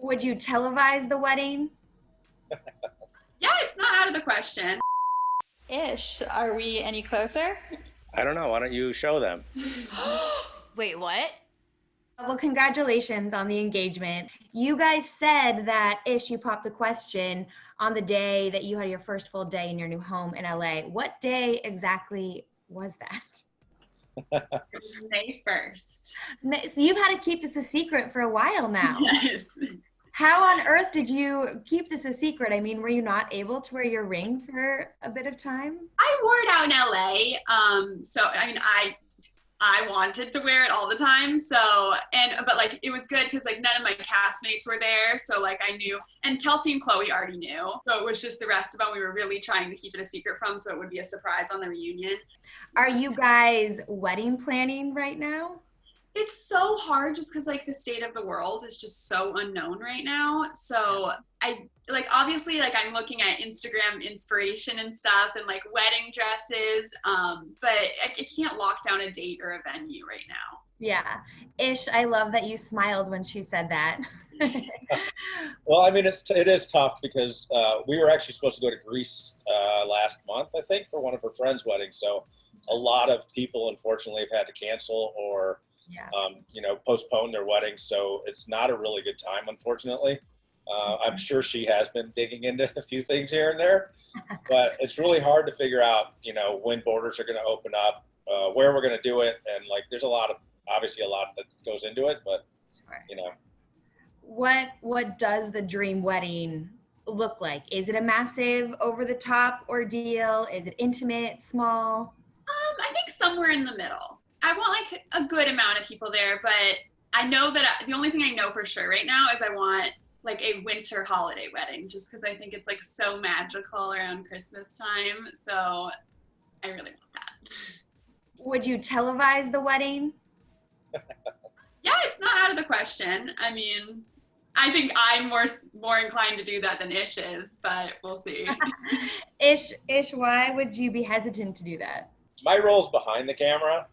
Would you televise the wedding? Yeah, it's not out of the question. Ish, are we any closer? I don't know. Why don't you show them? Wait, what? Well, congratulations on the engagement. You guys said that Ish, you popped the question on the day that you had your first full day in your new home in LA. What day exactly was that? May 1st. So you've had to keep this a secret for a while now. Yes. How on earth did you keep this a secret? I mean, were you not able to wear your ring for a bit of time? I wore it out in LA. So I mean, I wanted to wear it all the time. So, but like, it was good because like none of my castmates were there. So like I knew, and Kelsey and Chloe already knew. So it was just the rest of them we were really trying to keep it a secret from. So it would be a surprise on the reunion. Are you guys wedding planning right now? It's so hard just because like the state of the world is just so unknown right now. So I like, obviously like I'm looking at Instagram inspiration and stuff and like wedding dresses, but I can't lock down a date or a venue right now. Yeah. Ish, I love that you smiled when she said that. Well, I mean, it is tough because we were actually supposed to go to Greece last month, I think, for one of her friends' weddings. So a lot of people, unfortunately, have had to cancel or postpone their weddings. So it's not a really good time, unfortunately. I'm sure she has been digging into a few things here and there, but it's really hard to figure out, when borders are going to open up, where we're going to do it. And like, there's obviously a lot that goes into it, but What does the dream wedding look like? Is it a massive over the top ordeal? Is it intimate, small? I think somewhere in the middle. I want like a good amount of people there, but I know that the only thing I know for sure right now is I want like a winter holiday wedding, just because I think it's like so magical around Christmas time. So I really want that. Would you televise the wedding? Yeah, it's not out of the question. I mean, I think I'm more inclined to do that than Ish is, but we'll see. Ish, why would you be hesitant to do that? My role's behind the camera,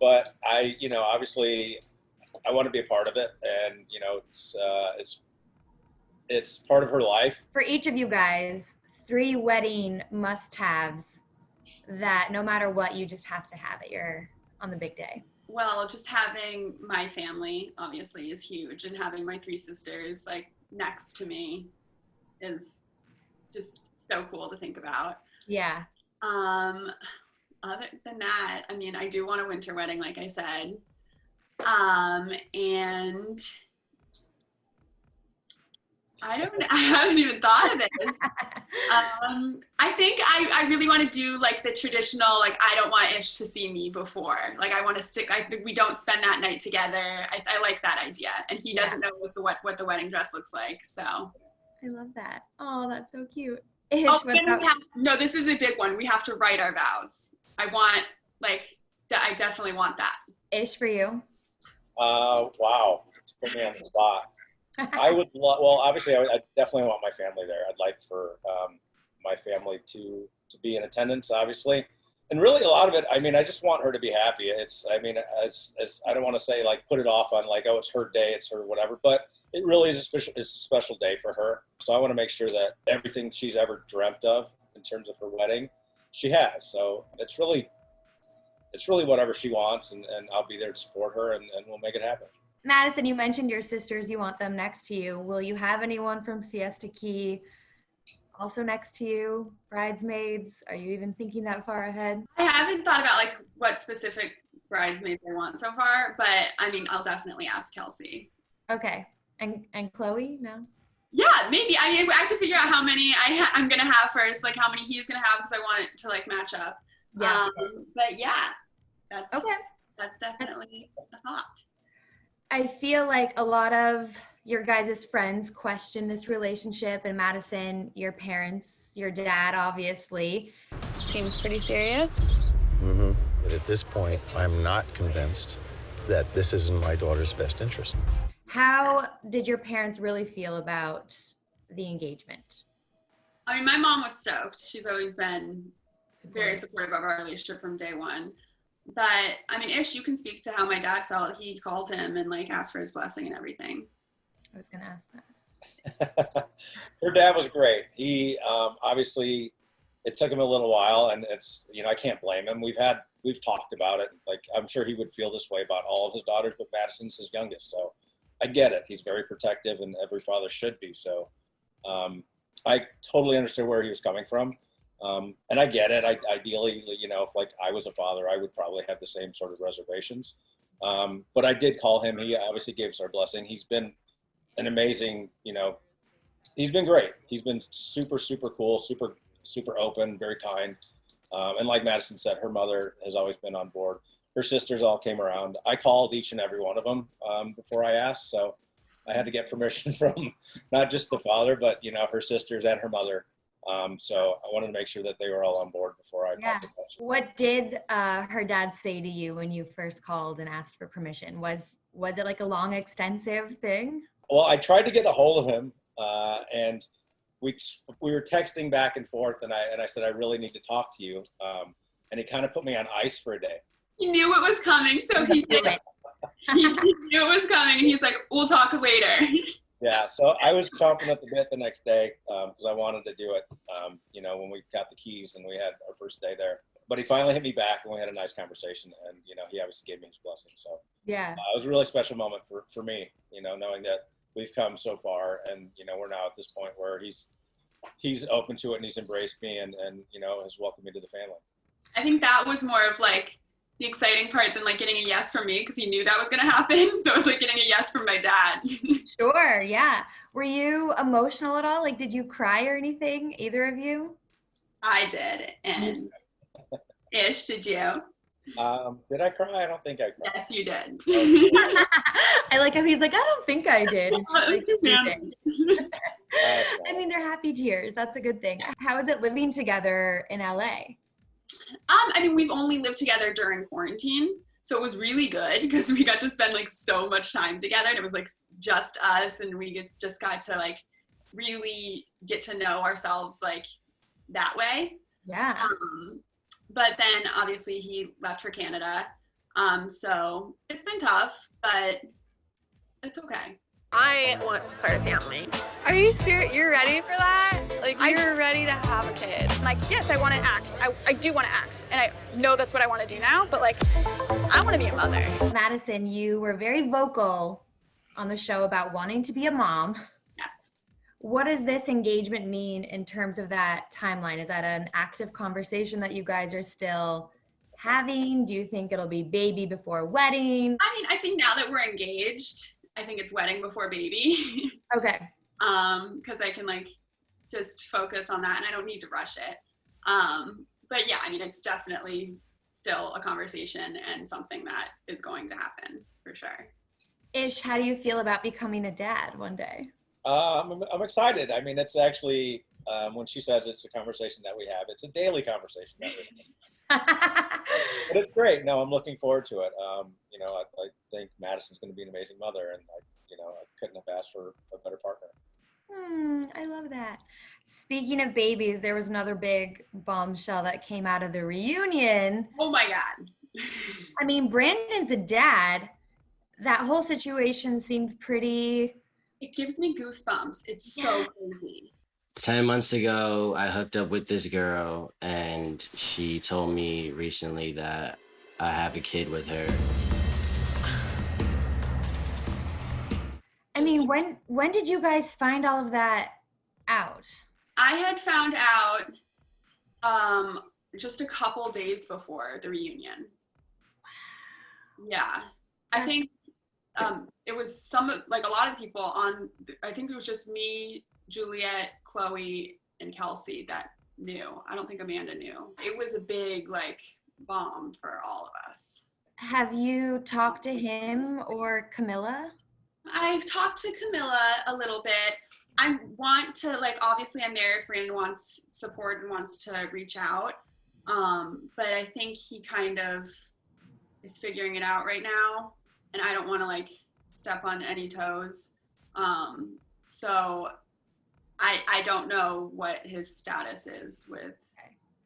but I, obviously I want to be a part of it, and it's part of her life. For each of you guys, 3 wedding must-haves that no matter what, you just have to have on the big day. Well, just having my family obviously is huge, and having my 3 sisters like next to me is just so cool to think about. Yeah. Other than that, I mean, I do want a winter wedding, like I said. And I haven't even thought of this. I think I really want to do like the traditional, like I don't want Ish to see me before. Like I want to we don't spend that night together. I like that idea. And he doesn't know what the wedding dress looks like, so. I love that. Oh, that's so cute. No, this is a big one. We have to write our vows. I definitely want that. Ish, for you? Wow. Put me on the spot. I would obviously I definitely want my family there. I'd like for my family to be in attendance, obviously. And really a lot of it, I mean, I just want her to be happy. I don't want to say like put it off on like, oh, it's her day, it's her whatever, but it really is a special day for her. So I want to make sure that everything she's ever dreamt of in terms of her wedding, she has. So it's really whatever she wants, and I'll be there to support her, and we'll make it happen. Madisson, you mentioned your sisters, you want them next to you. Will you have anyone from Siesta Key also next to you? Bridesmaids? Are you even thinking that far ahead? I haven't thought about like what specific bridesmaids I want so far, but I mean, I'll definitely ask Kelsey. Okay. And Chloe? No? Yeah, maybe. I mean, I have to figure out how many I'm going to have first, like how many he's going to have, because I want it to like match up. Yeah. But yeah, that's definitely a thought. I feel like a lot of your guys' friends question this relationship, and Madisson, your parents, your dad, obviously. Seems pretty serious. Mm-hmm. But at this point, I'm not convinced that this is in my daughter's best interest. How did your parents really feel about the engagement? I mean, my mom was stoked. She's always been very supportive of our relationship from day one. But I mean, Ish, you can speak to how my dad felt. He called him and like asked for his blessing and everything. I was going to ask that. Her dad was great. He obviously, it took him a little while, and it's, I can't blame him. We've talked about it. Like, I'm sure he would feel this way about all of his daughters, but Madison's his youngest, so I get it. He's very protective, and every father should be. So I totally understood where he was coming from. And I get it. Ideally, if like I was a father, I would probably have the same sort of reservations. But I did call him. He obviously gave us our blessing. He's been an amazing, he's been great. He's been super, super cool, super, super open, very kind. And like Madisson said, her mother has always been on board. Her sisters all came around. I called each and every one of them before I asked. So I had to get permission from not just the father, but, her sisters and her mother. So I wanted to make sure that they were all on board before I popped the question. What did her dad say to you when you first called and asked for permission? Was it like a long, extensive thing? Well, I tried to get a hold of him, and we were texting back and forth, and I said, I really need to talk to you. And he kind of put me on ice for a day. He knew it was coming, so he did. He knew it was coming, and he's like, we'll talk later. Yeah, so I was chomping at the bit the next day because I wanted to do it, when we got the keys and we had our first day there. But he finally hit me back, and we had a nice conversation, and, he obviously gave me his blessing. So yeah, it was a really special moment for me, knowing that we've come so far, and, we're now at this point where he's open to it, and he's embraced me and has welcomed me to the family. I think that was more of like the exciting part than like getting a yes from me, because he knew that was going to happen. So it was like getting a yes from my dad. Sure. Yeah. Were you emotional at all? Like, did you cry or anything? Either of you? I did. And Ish, did you? Did I cry? I don't think I cried. Yes, you did. I like how he's like, I don't think I did. That's amazing. I mean, they're happy tears. That's a good thing. How is it living together in LA? We've only lived together during quarantine, so it was really good because we got to spend like so much time together, and it was like just us, and we just got to like really get to know ourselves like that way. Yeah. But then obviously he left for Canada, so it's been tough, but it's okay. I want to start a family. Are you serious? You're ready for that? Like, you're ready to have a kid? Like, yes, I want to act. I do want to act. And I know that's what I want to do now, but like, I want to be a mother. Madisson, you were very vocal on the show about wanting to be a mom. Yes. What does this engagement mean in terms of that timeline? Is that an active conversation that you guys are still having? Do you think it'll be baby before wedding? I think now that we're engaged, I think it's wedding before baby. Okay. Because I can like just focus on that, and I don't need to rush it. But yeah, it's definitely still a conversation and something that is going to happen for sure. Ish, how do you feel about becoming a dad one day? I'm excited. It's actually, when she says it's a conversation that we have, it's a daily conversation that we have. But it's great. No, I'm looking forward to it. I think Madison's going to be an amazing mother, and I couldn't have asked for a better partner. I love that. Speaking of babies, there was another big bombshell that came out of the reunion. Oh my God. Brandon's a dad. That whole situation seemed pretty... It gives me goosebumps. It's so crazy. 10 months ago, I hooked up with this girl, and she told me recently that I have a kid with her. When did you guys find all of that out? I had found out just a couple days before the reunion. Yeah. I think it was a lot of people I think it was just me, Juliet, Chloe, and Kelsey that knew. I don't think Amanda knew. It was a big bomb for all of us. Have you talked to him or Camilla? I've talked to Camilla a little bit. I want to, obviously I'm there if Brandon wants support and wants to reach out. But I think he kind of is figuring it out right now, and I don't want to step on any toes. So I don't know what his status is with,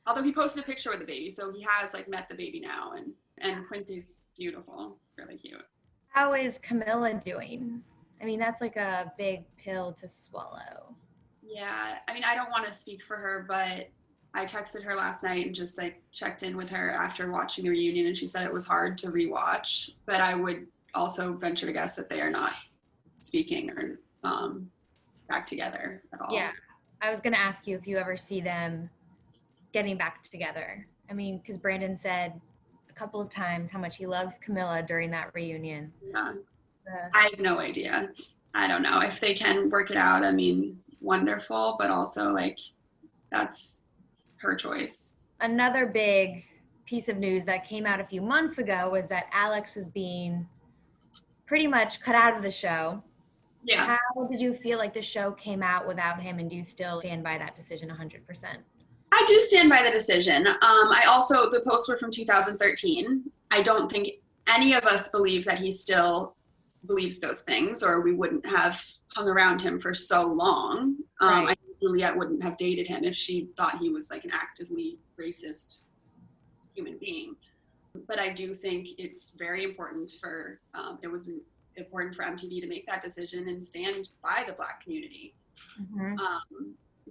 although he posted a picture with the baby, so he has met the baby now, and Quincy's beautiful. It's really cute. How is Camilla doing? I mean, that's like a big pill to swallow. Yeah, I mean, I don't want to speak for her, but I texted her last night and just like checked in with her after watching the reunion, and she said it was hard to rewatch, but I would also venture to guess that they are not speaking or back together at all. Yeah, I was gonna ask you if you ever see them getting back together. I mean, because Brandon said a couple of times how much he loves Camilla during that reunion. Yeah. I have no idea. I don't know. If they can work it out, I mean, wonderful, but also like that's her choice. Another big piece of news that came out a few months ago was that Alex was being pretty much cut out of the show. Yeah. How did you feel like the show came out without him, and do you still stand by that decision 100%? I do stand by the decision. The posts were from 2013. I don't think any of us believe that he still believes those things, or we wouldn't have hung around him for so long. Right. I think Juliet wouldn't have dated him if she thought he was like an actively racist human being. But I do think it's very important for, it was important for MTV to make that decision and stand by the Black community. Mm-hmm.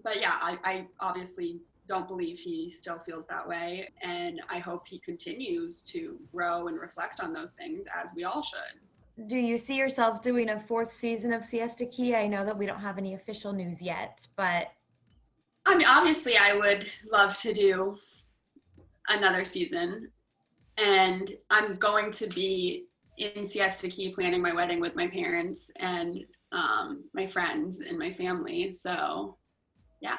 But yeah, I obviously don't believe he still feels that way. And I hope he continues to grow and reflect on those things, as we all should. Do you see yourself doing a 4th season of Siesta Key? I know that we don't have any official news yet, but. I mean, obviously I would love to do another season. And I'm going to be in Siesta Key planning my wedding with my parents and my friends and my family. So, yeah.